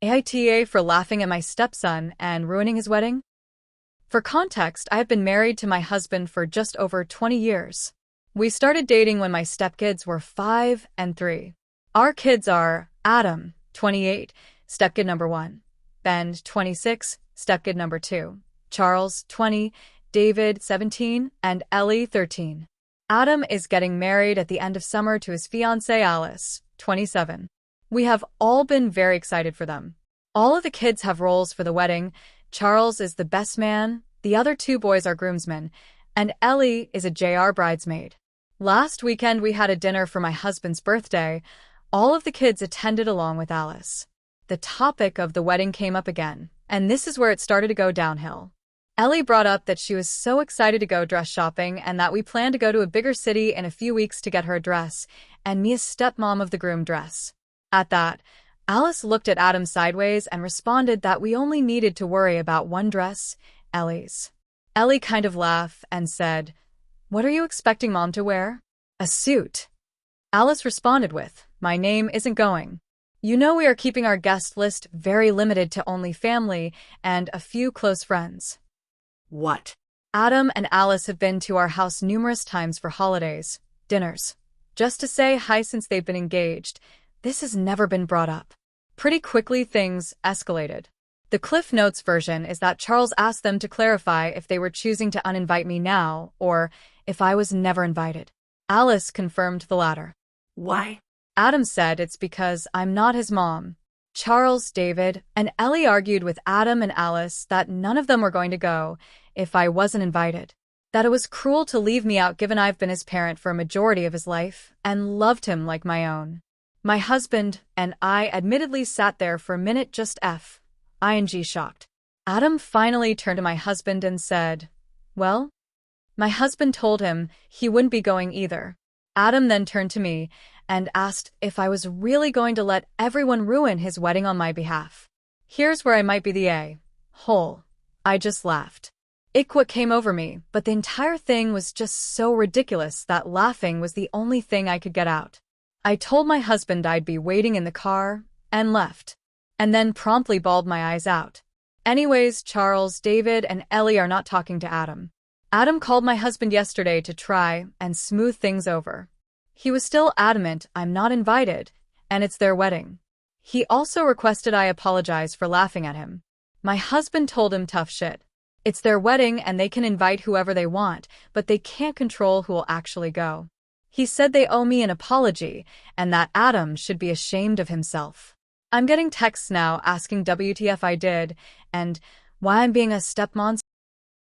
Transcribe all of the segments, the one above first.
AITA for laughing at my stepson and ruining his wedding? For context, I have been married to my husband for just over 20 years. We started dating when my stepkids were 5 and 3. Our kids are Adam, 28, stepkid number 1, Ben, 26, stepkid number 2, Charles, 20, David, 17, and Ellie, 13. Adam is getting married at the end of summer to his fiancée Alice, 27. We have all been very excited for them. All of the kids have roles for the wedding. Charles is the best man, the other 2 boys are groomsmen, and Ellie is a JR bridesmaid. Last weekend we had a dinner for my husband's birthday. All of the kids attended along with Alice. The topic of the wedding came up again, and this is where it started to go downhill. Ellie brought up that she was so excited to go dress shopping and that we planned to go to a bigger city in a few weeks to get her a dress, and me a stepmom of the groom dress. At that, Alice looked at Adam sideways and responded that we only needed to worry about one dress, Ellie's. Ellie kind of laughed and said, "What are you expecting Mom to wear? A suit?" Alice responded with, "My name isn't going. You know we are keeping our guest list very limited to only family and a few close friends." What? Adam and Alice have been to our house numerous times for holidays, dinners, just to say hi since they've been engaged. This has never been brought up. Pretty quickly things escalated. The Cliff Notes version is that Charles asked them to clarify if they were choosing to uninvite me now or if I was never invited. Alice confirmed the latter. Why? Adam said it's because I'm not his mom. Charles, David, and Ellie argued with Adam and Alice that none of them were going to go if I wasn't invited. That it was cruel to leave me out given I've been his parent for a majority of his life and loved him like my own. My husband and I admittedly sat there for a minute just ing shocked. Adam finally turned to my husband and said, "Well?" My husband told him he wouldn't be going either. Adam then turned to me and asked if I was really going to let everyone ruin his wedding on my behalf. Here's where I might be the a-hole. I just laughed. What came over me, but the entire thing was just so ridiculous that laughing was the only thing I could get out. I told my husband I'd be waiting in the car and left, and then promptly bawled my eyes out. Anyways, Charles, David, and Ellie are not talking to Adam. Adam called my husband yesterday to try and smooth things over. He was still adamant I'm not invited, and it's their wedding. He also requested I apologize for laughing at him. My husband told him tough shit. It's their wedding and they can invite whoever they want, but they can't control who will actually go. He said they owe me an apology and that Adam should be ashamed of himself. I'm getting texts now asking WTF I did and why I'm being a stepmom.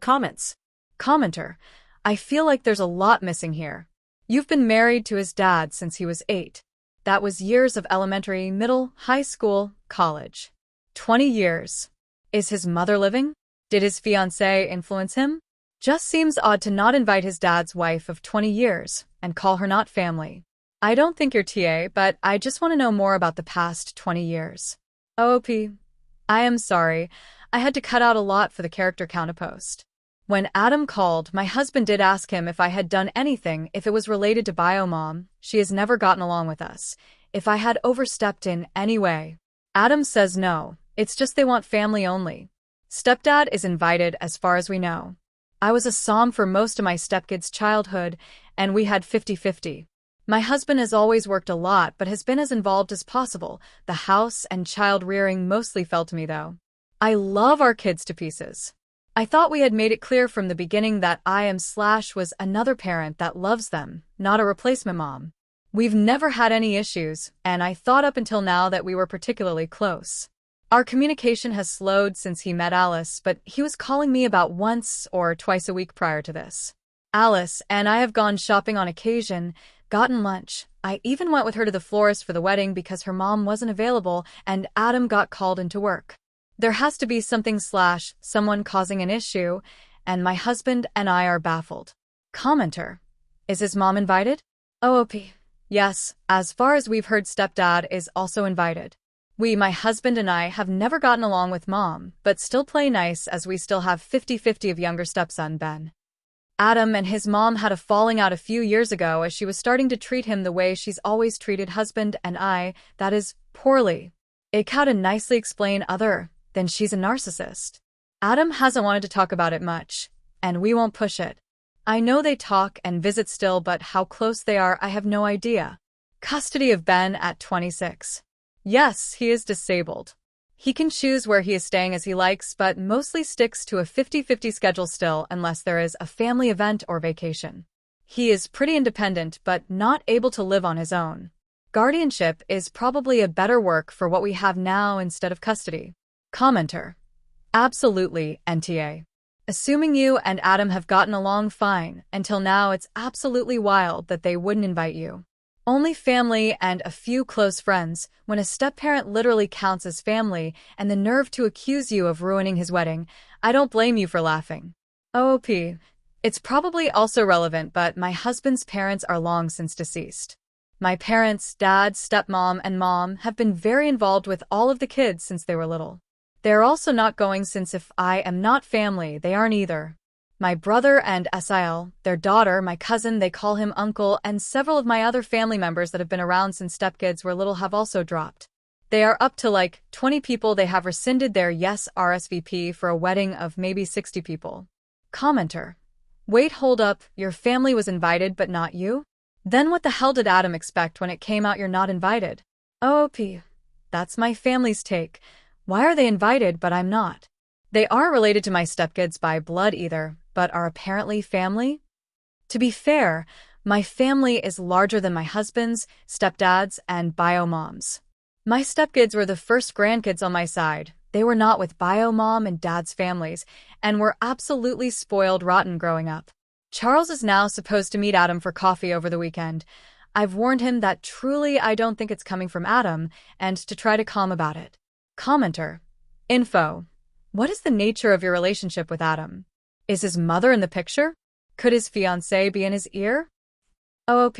Comments. Commenter. I feel like there's a lot missing here. You've been married to his dad since he was 8. That was years of elementary, middle, high school, college. 20 years. Is his mother living? Did his fiancée influence him? Just seems odd to not invite his dad's wife of 20 years and call her not family. I don't think you're TA, but I just want to know more about the past 20 years. OOP. I am sorry. I had to cut out a lot for the character count post. When Adam called, my husband did ask him if I had done anything if it was related to Biomom. She has never gotten along with us. If I had overstepped in any way. Adam says no, it's just they want family only. Stepdad is invited as far as we know. I was a SOM for most of my stepkid's childhood, and we had 50-50. My husband has always worked a lot but has been as involved as possible. The house and child rearing mostly fell to me though. I love our kids to pieces. I thought we had made it clear from the beginning that was another parent that loves them, not a replacement mom. We've never had any issues, and I thought up until now that we were particularly close. Our communication has slowed since he met Alice, but he was calling me about once or twice a week prior to this. Alice and I have gone shopping on occasion, gotten lunch. I even went with her to the florist for the wedding because her mom wasn't available and Adam got called into work. There has to be someone causing an issue, and my husband and I are baffled. Commenter. Is his mom invited? OOP. Yes, as far as we've heard stepdad is also invited. My husband and I have never gotten along with mom, but still play nice as we still have 50-50 of younger stepson Ben. Adam and his mom had a falling out a few years ago as she was starting to treat him the way she's always treated husband and I, that is, poorly. How to nicely explain other than she's a narcissist. Adam hasn't wanted to talk about it much, and we won't push it. I know they talk and visit still, but how close they are, I have no idea. Custody of Ben at 26. Yes, he is disabled. He can choose where he is staying as he likes, but mostly sticks to a 50-50 schedule still unless there is a family event or vacation. He is pretty independent, but not able to live on his own. Guardianship is probably a better work for what we have now instead of custody. Commenter. Absolutely, NTA. Assuming you and Adam have gotten along fine, until now it's absolutely wild that they wouldn't invite you. Only family and a few close friends, when a step-parent literally counts as family, and the nerve to accuse you of ruining his wedding. I don't blame you for laughing. OOP. It's probably also relevant, but my husband's parents are long since deceased. My parents, dad, stepmom, and mom have been very involved with all of the kids since they were little. They're also not going since if I am not family, they aren't either. My brother and Sil, their daughter, my cousin, they call him uncle, and several of my other family members that have been around since stepkids were little have also dropped. They are up to like 20 people. They have rescinded their yes RSVP for a wedding of maybe 60 people. Commenter. Wait, hold up, your family was invited but not you? Then what the hell did Adam expect when it came out you're not invited? OOP. That's my family's take. Why are they invited but I'm not? They aren't related to my stepkids by blood either, but are apparently family? To be fair, my family is larger than my husband's, stepdad's, and bio mom's. My stepkids were the first grandkids on my side. They were not with bio mom and dad's families, and were absolutely spoiled rotten growing up. Charles is now supposed to meet Adam for coffee over the weekend. I've warned him that truly I don't think it's coming from Adam, and to try to calm about it. Commenter. Info. What is the nature of your relationship with Adam? Is his mother in the picture? Could his fiancée be in his ear? OOP.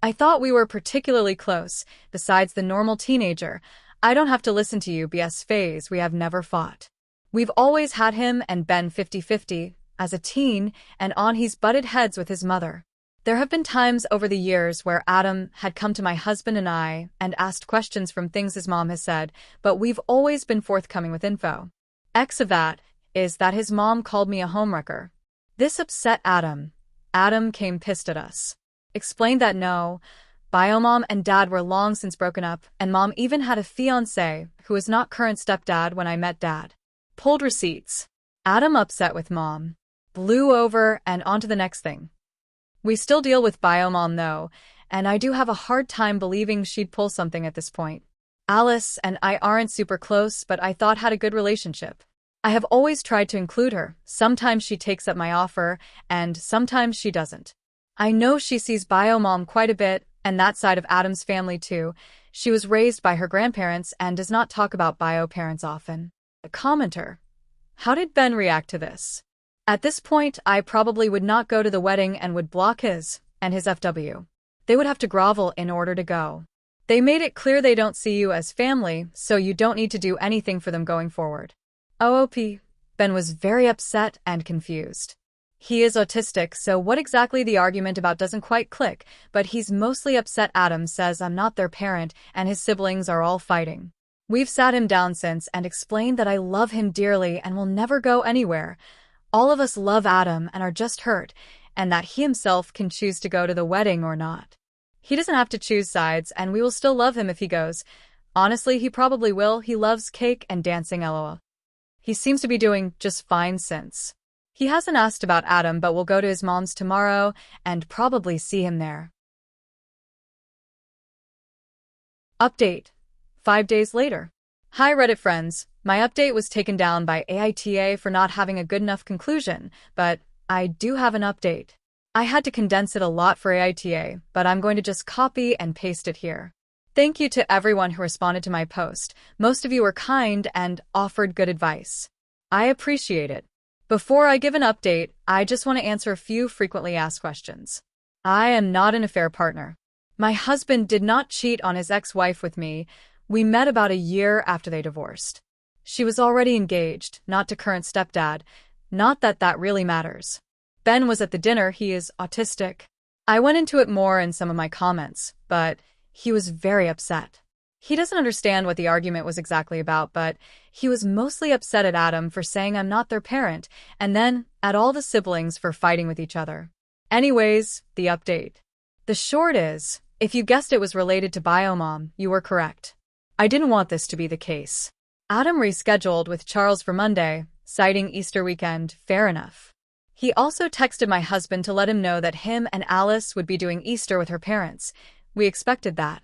I thought we were particularly close. Besides the normal teenager, I don't have to listen to you BS phase. We have never fought. We've always had him and Ben 50-50. As a teen and on, he's butted heads with his mother. There have been times over the years where Adam had come to my husband and I and asked questions from things his mom has said, but we've always been forthcoming with info. X of that is that his mom called me a homewrecker. This upset Adam. Adam came pissed at us. Explained that no, bio mom and dad were long since broken up, and mom even had a fiancé who was not current stepdad when I met dad. Pulled receipts. Adam upset with mom. Blew over and on to the next thing. We still deal with bio mom though, and I do have a hard time believing she'd pull something at this point. Alice and I aren't super close, but I thought had a good relationship. I have always tried to include her. Sometimes she takes up my offer, and sometimes she doesn't. I know she sees bio mom quite a bit, and that side of Adam's family too. She was raised by her grandparents and does not talk about bio parents often. A commenter. How did Ben react to this? At this point, I probably would not go to the wedding and would block his and his FW. They would have to grovel in order to go. They made it clear they don't see you as family, so you don't need to do anything for them going forward. OOP. Ben was very upset and confused. He is autistic, so what exactly the argument about doesn't quite click, but he's mostly upset. Adam says I'm not their parent and his siblings are all fighting. We've sat him down since and explained that I love him dearly and will never go anywhere. All of us love Adam and are just hurt, and that he himself can choose to go to the wedding or not. He doesn't have to choose sides, and we will still love him if he goes. Honestly, he probably will. He loves cake and dancing, lol. He seems to be doing just fine since. He hasn't asked about Adam, but we'll go to his mom's tomorrow and probably see him there. Update. 5 days later. Hi Reddit friends. My update was taken down by AITA for not having a good enough conclusion, but I do have an update. I had to condense it a lot for AITA, but I'm going to just copy and paste it here. Thank you to everyone who responded to my post. Most of you were kind and offered good advice. I appreciate it. Before I give an update, I just want to answer a few frequently asked questions. I am not an affair partner. My husband did not cheat on his ex-wife with me. We met about a year after they divorced. She was already engaged, not to current stepdad. Not that that really matters. Ben was at the dinner. He is autistic. I went into it more in some of my comments, but he was very upset. He doesn't understand what the argument was exactly about, but he was mostly upset at Adam for saying I'm not their parent, and then at all the siblings for fighting with each other. Anyways, the update. The short is, if you guessed it was related to Biomom, you were correct. I didn't want this to be the case. Adam rescheduled with Charles for Monday, citing Easter weekend, fair enough. He also texted my husband to let him know that him and Alice would be doing Easter with her parents. We expected that.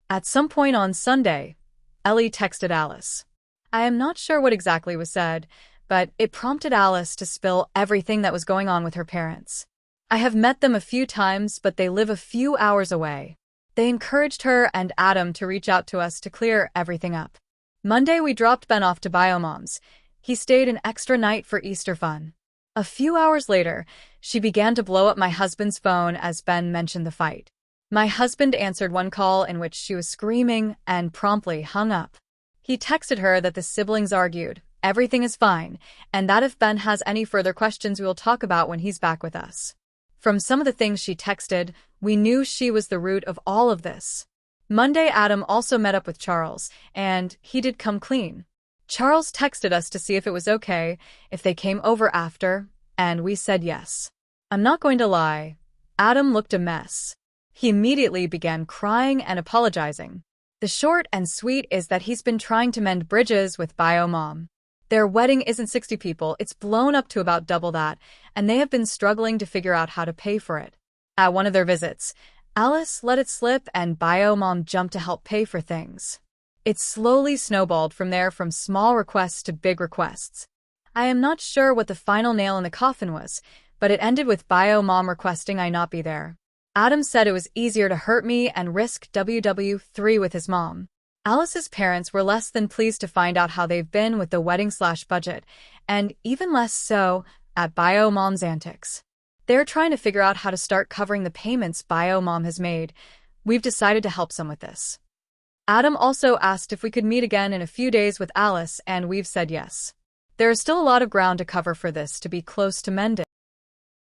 At some point on Sunday, Ellie texted Alice. I am not sure what exactly was said, but it prompted Alice to spill everything that was going on with her parents. I have met them a few times, but they live a few hours away. They encouraged her and Adam to reach out to us to clear everything up. Monday, we dropped Ben off to Biomom's. He stayed an extra night for Easter fun. A few hours later, she began to blow up my husband's phone as Ben mentioned the fight. My husband answered one call in which she was screaming and promptly hung up. He texted her that the siblings argued, everything is fine, and that if Ben has any further questions we will talk about when he's back with us. From some of the things she texted, we knew she was the root of all of this. Monday, Adam also met up with Charles, and he did come clean. Charles texted us to see if it was okay if they came over after, and we said yes. I'm not going to lie, Adam looked a mess. He immediately began crying and apologizing. The short and sweet is that he's been trying to mend bridges with Biomom. Their wedding isn't 60 people, it's blown up to about double that, and they have been struggling to figure out how to pay for it. At one of their visits, Alice let it slip and Biomom jumped to help pay for things. It slowly snowballed from there, from small requests to big requests. I am not sure what the final nail in the coffin was, but it ended with Biomom requesting I not be there. Adam said it was easier to hurt me and risk WW3 with his mom. Alice's parents were less than pleased to find out how they've been with the wedding/budget, and even less so at Biomom's antics. They're trying to figure out how to start covering the payments Biomom has made. We've decided to help some with this. Adam also asked if we could meet again in a few days with Alice, and we've said yes. There is still a lot of ground to cover for this to be close to mending.